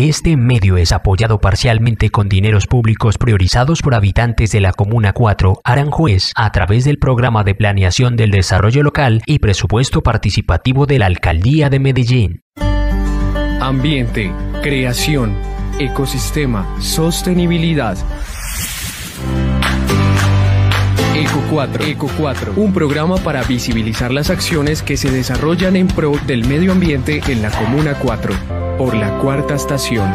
Este medio es apoyado parcialmente con dineros públicos priorizados por habitantes de la Comuna 4, Aranjuez, a través del Programa de Planeación del Desarrollo Local y Presupuesto Participativo de la Alcaldía de Medellín. Ambiente, creación, ecosistema, sostenibilidad. Eco 4, un programa para visibilizar las acciones que se desarrollan en pro del medio ambiente en la Comuna 4, por la Cuarta Estación.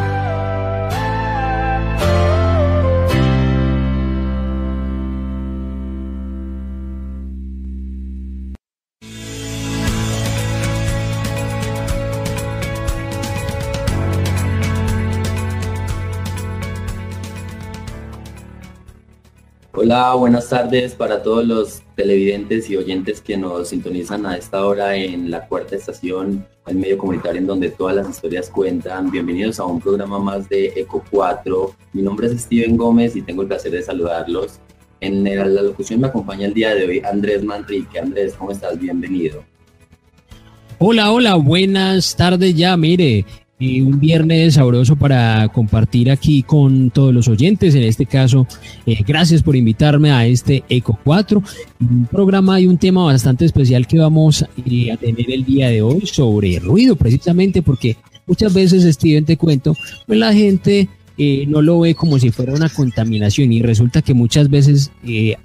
Hola, buenas tardes para todos los televidentes y oyentes que nos sintonizan a esta hora en la Cuarta Estación, el medio comunitario en donde todas las historias cuentan. Bienvenidos a un programa más de Eco 4. Mi nombre es Steven Gómez y tengo el placer de saludarlos. En la locución me acompaña el día de hoy Andrés Manrique. Andrés, ¿cómo estás? Bienvenido. Hola, buenas tardes ya, mire. Un viernes sabroso para compartir aquí con todos los oyentes. En este caso, gracias por invitarme a este Eco 4, un programa y un tema bastante especial que vamos a tener el día de hoy sobre ruido, precisamente porque muchas veces, Steven, te cuento, pues la gente no lo ve como si fuera una contaminación y resulta que muchas veces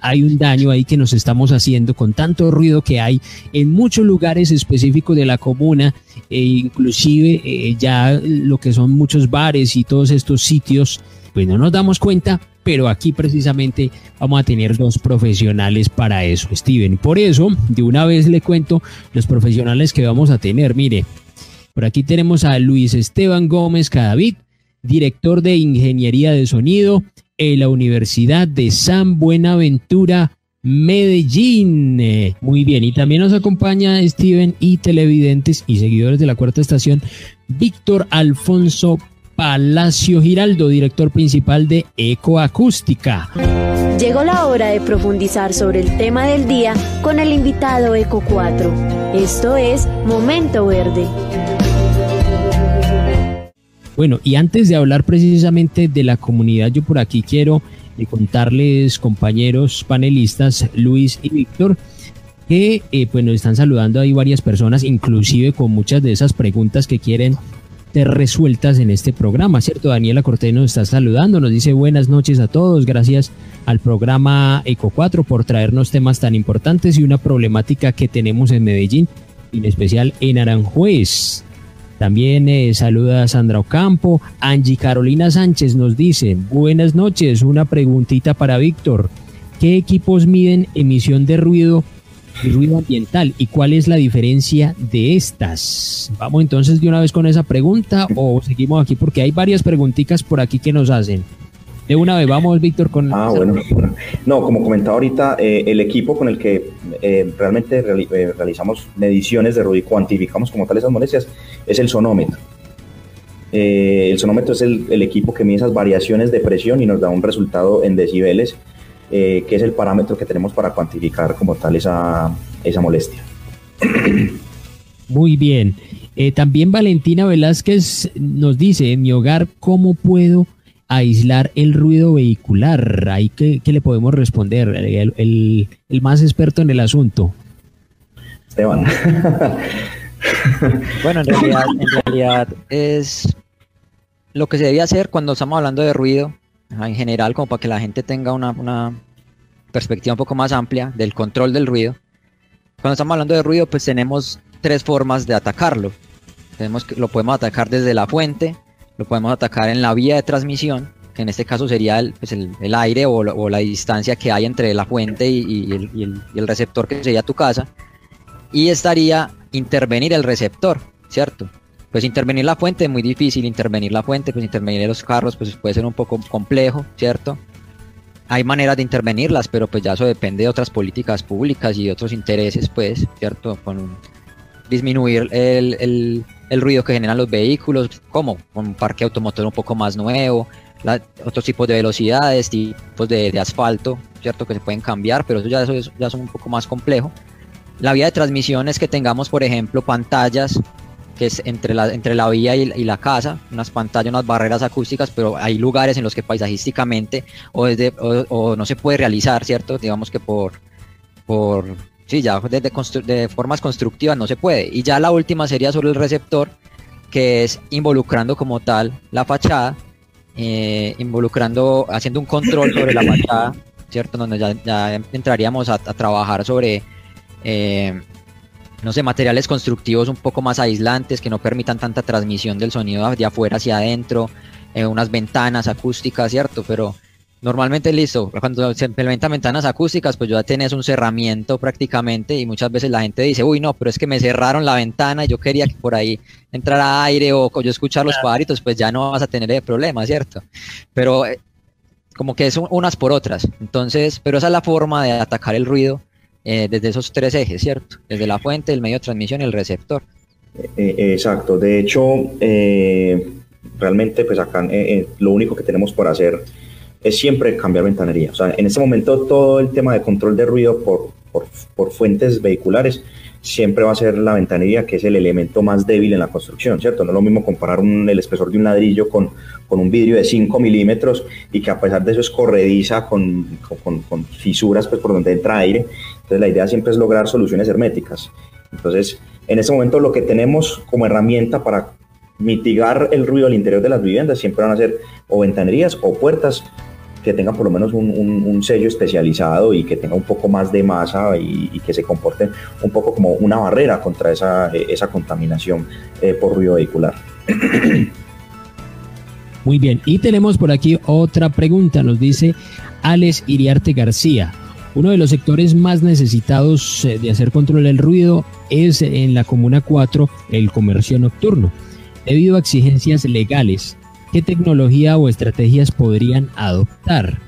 hay un daño ahí que nos estamos haciendo con tanto ruido que hay en muchos lugares específicos de la comuna, inclusive ya lo que son muchos bares y todos estos sitios, pues no nos damos cuenta, pero aquí precisamente vamos a tener dos profesionales para eso, Steven. Por eso, de una vez le cuento los profesionales que vamos a tener. Mire, por aquí tenemos a Luis Esteban Gómez Cadavid, director de Ingeniería de Sonido en la Universidad de San Buenaventura, Medellín. Muy bien, y también nos acompaña Steven y televidentes y seguidores de la Cuarta Estación, Víctor Alfonso Palacio Giraldo, director principal de Ecoacústica. Llegó la hora de profundizar sobre el tema del día con el invitado Eco 4. Esto es Momento Verde. Bueno, y antes de hablar precisamente de la comunidad, yo por aquí quiero contarles, compañeros panelistas, Luis y Víctor, que pues nos están saludando ahí varias personas, inclusive con muchas de esas preguntas que quieren ser resueltas en este programa, ¿cierto? Daniela Cortés nos está saludando, nos dice buenas noches a todos, gracias al programa Eco 4 por traernos temas tan importantes y una problemática que tenemos en Medellín, en especial en Aranjuez. También saluda a Sandra Ocampo. Angie Carolina Sánchez nos dice, buenas noches, una preguntita para Víctor. ¿Qué equipos miden emisión de ruido y ruido ambiental? ¿Y cuál es la diferencia de estas? Vamos entonces de una vez con esa pregunta o seguimos aquí porque hay varias preguntitas por aquí que nos hacen. De una vez, vamos, Víctor, con... Bueno. No, como comentaba ahorita, el equipo con el que realmente realizamos mediciones de ruido y cuantificamos como tal esas molestias es el sonómetro. El sonómetro es el equipo que mide esas variaciones de presión y nos da un resultado en decibeles, que es el parámetro que tenemos para cuantificar como tal esa molestia. Muy bien. También Valentina Velázquez nos dice, en mi hogar, ¿cómo puedo aislar el ruido vehicular? Ahí ¿qué le podemos responder? El más experto en el asunto. Esteban. Bueno, en realidad es lo que se debe hacer cuando estamos hablando de ruido, en general, como para que la gente tenga una perspectiva un poco más amplia del control del ruido. Cuando estamos hablando de ruido, pues tenemos tres formas de atacarlo. Lo podemos atacar desde la fuente, lo podemos atacar en la vía de transmisión, que en este caso sería el aire o la distancia que hay entre la fuente y el receptor, que sería tu casa, y estaría intervenir el receptor, ¿cierto? Pues intervenir la fuente es muy difícil, intervenir los carros pues puede ser un poco complejo, ¿cierto? Hay maneras de intervenirlas, pero pues ya eso depende de otras políticas públicas y de otros intereses, pues, ¿cierto? Disminuir el ruido que generan los vehículos, como con un parque automotor un poco más nuevo, otros tipos de velocidades, tipos de asfalto, ¿cierto? Que se pueden cambiar, pero eso ya son un poco más complejo. La vía de transmisión es que tengamos, por ejemplo, pantallas que es entre la vía y la casa, unas pantallas, unas barreras acústicas, pero hay lugares en los que paisajísticamente o no se puede realizar, ¿cierto? Digamos que sí, ya de formas constructivas no se puede. Y ya la última sería sobre el receptor, que es involucrando como tal la fachada, haciendo un control sobre la fachada, ¿cierto? Donde ya entraríamos a trabajar sobre, no sé, materiales constructivos un poco más aislantes, que no permitan tanta transmisión del sonido de afuera hacia adentro, unas ventanas acústicas, ¿cierto? Pero normalmente, listo, cuando se implementan ventanas acústicas, pues ya tenés un cerramiento prácticamente, y muchas veces la gente dice, uy, no, pero es que me cerraron la ventana y yo quería que por ahí entrara aire o yo escuchar los pajaritos, pues ya no vas a tener ese problema, ¿cierto? Pero como que es unas por otras. Entonces, pero esa es la forma de atacar el ruido desde esos tres ejes, ¿cierto? Desde la fuente, el medio de transmisión y el receptor. Exacto. De hecho, realmente, pues acá lo único que tenemos por hacer es siempre cambiar ventanería. O sea, en este momento todo el tema de control de ruido por fuentes vehiculares siempre va a ser la ventanería, que es el elemento más débil en la construcción, ¿cierto? No es lo mismo comparar el espesor de un ladrillo con un vidrio de 5 milímetros y que a pesar de eso es corrediza con fisuras, pues, por donde entra aire. Entonces la idea siempre es lograr soluciones herméticas. Entonces, en este momento lo que tenemos como herramienta para mitigar el ruido al interior de las viviendas siempre van a ser o ventanerías o puertas que tengan por lo menos un sello especializado y que tenga un poco más de masa y que se comporten un poco como una barrera contra esa contaminación por ruido vehicular. Muy bien, y tenemos por aquí otra pregunta, nos dice Alex Iriarte García. Uno de los sectores más necesitados de hacer control del ruido es en la Comuna 4 el comercio nocturno. Debido a exigencias legales, ¿qué tecnología o estrategias podrían adoptar?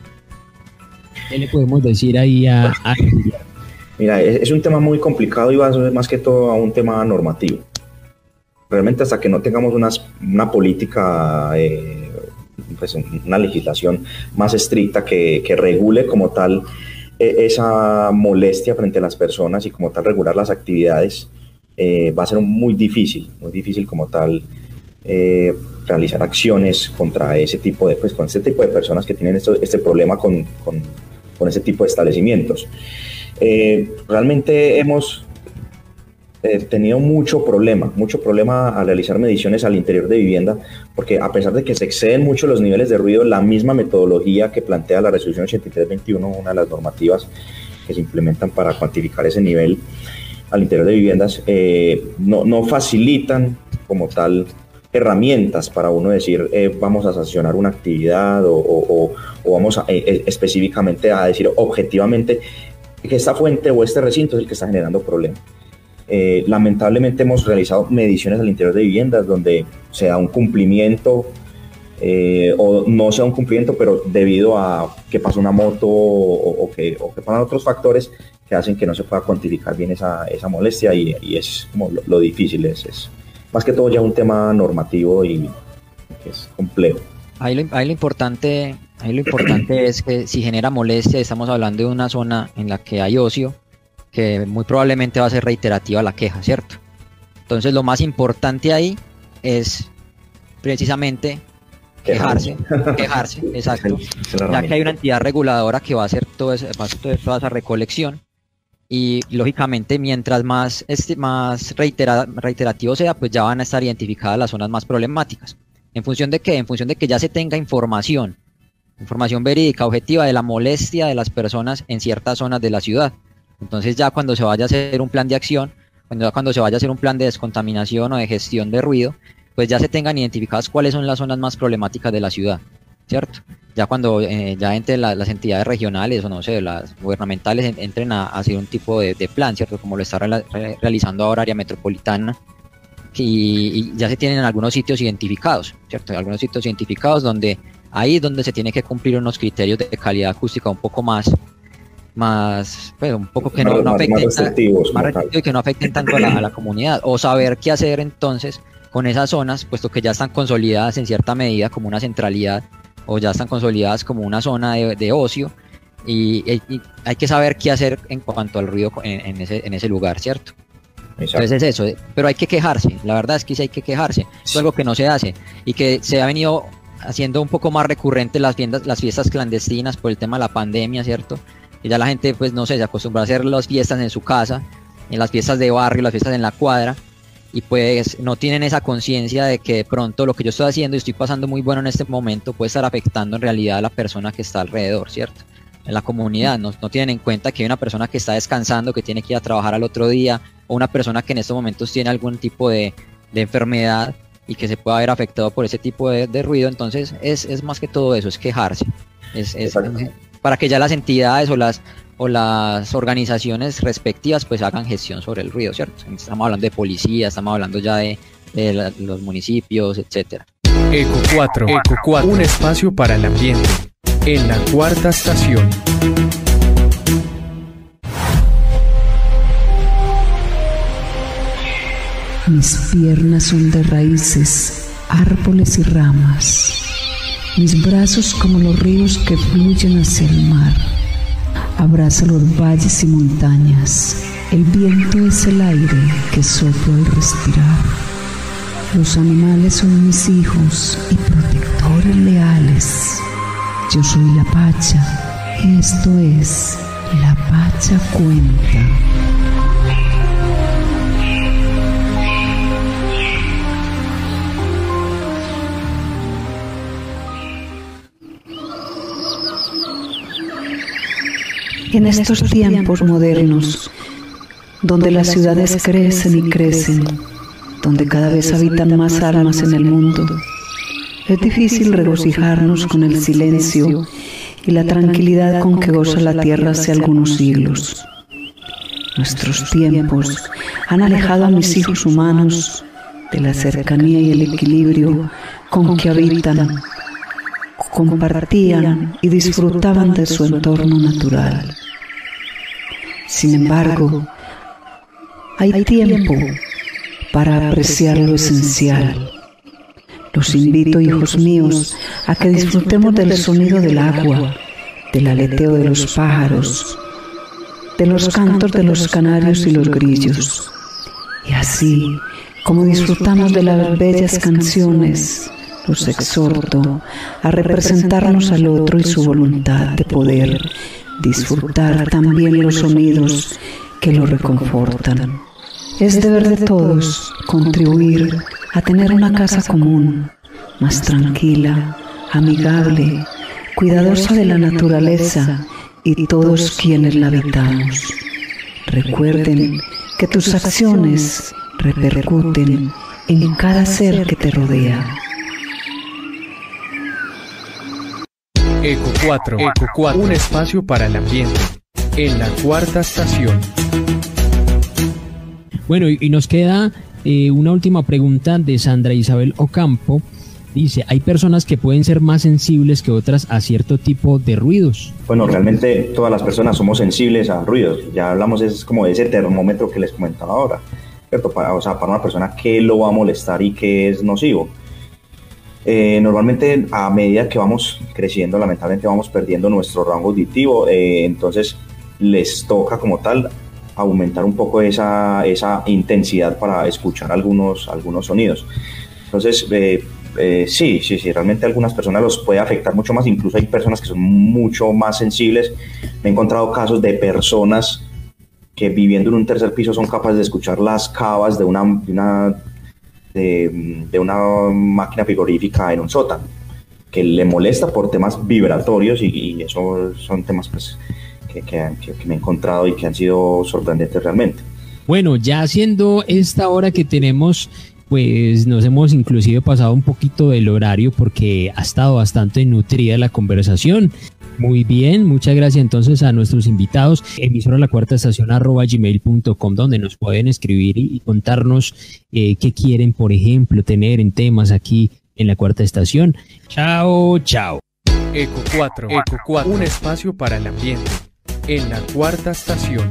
¿Qué le podemos decir ahí a Mira, es un tema muy complicado y va a ser más que todo a un tema normativo. Realmente hasta que no tengamos una política, pues una legislación más estricta que regule como tal esa molestia frente a las personas y como tal regular las actividades, va a ser muy difícil como tal realizar acciones contra ese tipo de, con este tipo de personas que tienen este problema con ese tipo de establecimientos. Realmente hemos tenido mucho problema al realizar mediciones al interior de vivienda, porque a pesar de que se exceden mucho los niveles de ruido, la misma metodología que plantea la resolución 8321, una de las normativas que se implementan para cuantificar ese nivel al interior de viviendas, no facilitan como tal herramientas para uno decir vamos a sancionar una actividad o vamos específicamente a decir objetivamente que esta fuente o este recinto es el que está generando problemas. Lamentablemente hemos realizado mediciones al interior de viviendas donde se da un cumplimiento o no se da un cumplimiento, pero debido a que pasa una moto o que pasan otros factores que hacen que no se pueda cuantificar bien esa molestia y es como lo difícil, es más que todo ya un tema normativo y que es complejo. Ahí lo importante es que si genera molestia, estamos hablando de una zona en la que hay ocio, que muy probablemente va a ser reiterativa la queja, ¿cierto? Entonces lo más importante ahí es precisamente quejarse, exacto, ya que hay una entidad reguladora que va a hacer toda esa recolección. Y lógicamente mientras más reiterativo sea, pues ya van a estar identificadas las zonas más problemáticas. ¿En función de qué? En función de que ya se tenga información verídica, objetiva de la molestia de las personas en ciertas zonas de la ciudad. Entonces ya cuando se vaya a hacer un plan de acción, cuando se vaya a hacer un plan de descontaminación o de gestión de ruido, pues ya se tengan identificadas cuáles son las zonas más problemáticas de la ciudad, ¿cierto? Ya cuando ya entre las entidades regionales o no sé, las gubernamentales entren a hacer un tipo de plan, ¿cierto? Como lo está realizando ahora Área Metropolitana, y ya se tienen algunos sitios identificados, ¿cierto? Algunos sitios identificados donde ahí es donde se tiene que cumplir unos criterios de calidad acústica un poco más pues un poco que no afecten y que no afecten tanto a la comunidad, o saber qué hacer entonces con esas zonas, puesto que ya están consolidadas en cierta medida como una centralidad o ya están consolidadas como una zona de ocio, y hay que saber qué hacer en cuanto al ruido en ese lugar, ¿cierto? Exacto. Entonces es eso, pero hay que quejarse, la verdad es que sí hay que quejarse, es algo que no se hace y que se ha venido haciendo un poco más recurrente las fiestas clandestinas por el tema de la pandemia, ¿cierto? Y ya la gente, pues no sé, se acostumbra a hacer las fiestas en su casa, en las fiestas de barrio, las fiestas en la cuadra, y pues no tienen esa conciencia de que de pronto lo que yo estoy haciendo y estoy pasando muy bueno en este momento puede estar afectando en realidad a la persona que está alrededor, ¿cierto? En la comunidad, no tienen en cuenta que hay una persona que está descansando, que tiene que ir a trabajar al otro día, o una persona que en estos momentos tiene algún tipo de enfermedad y que se pueda ver afectado por ese tipo de ruido. Entonces es más que todo eso, es quejarse, es para que ya las entidades o las organizaciones respectivas pues hagan gestión sobre el ruido, ¿cierto? Estamos hablando de policía, estamos hablando ya de los municipios, etcétera. Eco 4, un espacio para el ambiente, en la cuarta estación. Mis piernas son de raíces, árboles y ramas. Mis brazos como los ríos que fluyen hacia el mar. Abraza los valles y montañas. El viento es el aire que soplo al respirar. Los animales son mis hijos y protectores leales. Yo soy la Pacha, esto es La Pacha Cuenta. En estos tiempos modernos, donde las ciudades crecen y crecen, donde cada vez habitan más almas en el mundo, es difícil regocijarnos con el silencio y la tranquilidad con que goza la tierra hace algunos siglos. Nuestros tiempos han alejado a mis hijos humanos de la cercanía y el equilibrio con que habitan, compartían y disfrutaban de su entorno natural. Sin embargo, hay tiempo para apreciar lo esencial. Los invito, hijos míos, a que disfrutemos del sonido del agua, del aleteo de los pájaros, de los cantos de los canarios y los grillos. Y así, como disfrutamos de las bellas canciones, los exhorto a representarnos al otro y su voluntad de poder disfrutar también los sonidos que lo reconfortan. Es deber de todos contribuir a tener una casa común, más tranquila, amigable, cuidadosa de la naturaleza y todos quienes la habitamos. Recuerden que tus acciones repercuten en cada ser que te rodea. Eco 4, un espacio para el ambiente, en la cuarta estación. Bueno, y nos queda una última pregunta de Sandra Isabel Ocampo. Dice, ¿hay personas que pueden ser más sensibles que otras a cierto tipo de ruidos? Bueno, realmente todas las personas somos sensibles a ruidos. Ya hablamos, es como de ese termómetro que les comentaba ahora, ¿cierto? Para una persona, ¿qué lo va a molestar y qué es nocivo? Normalmente a medida que vamos creciendo, lamentablemente vamos perdiendo nuestro rango auditivo, entonces les toca como tal aumentar un poco esa intensidad para escuchar algunos sonidos. Entonces sí, realmente a algunas personas los puede afectar mucho más, incluso hay personas que son mucho más sensibles. Me he encontrado casos de personas que viviendo en un tercer piso son capaces de escuchar las cavas de una máquina frigorífica en un sótano, que le molesta por temas vibratorios y eso son temas pues, que me he encontrado y que han sido sorprendentes realmente. Bueno, ya siendo esta hora que tenemos, pues nos hemos inclusive pasado un poquito del horario porque ha estado bastante nutrida la conversación. Muy bien, muchas gracias entonces a nuestros invitados, emisora la cuarta estación @gmail.com, donde nos pueden escribir y contarnos qué quieren, por ejemplo, tener en temas aquí en la cuarta estación. Chao, chao. Eco 4, un espacio para el ambiente, en la cuarta estación.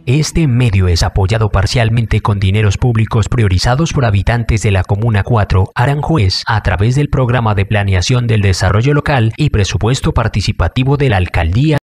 Este medio es apoyado parcialmente con dineros públicos priorizados por habitantes de la Comuna 4, Aranjuez, a través del Programa de Planeación del Desarrollo Local y Presupuesto Participativo de la Alcaldía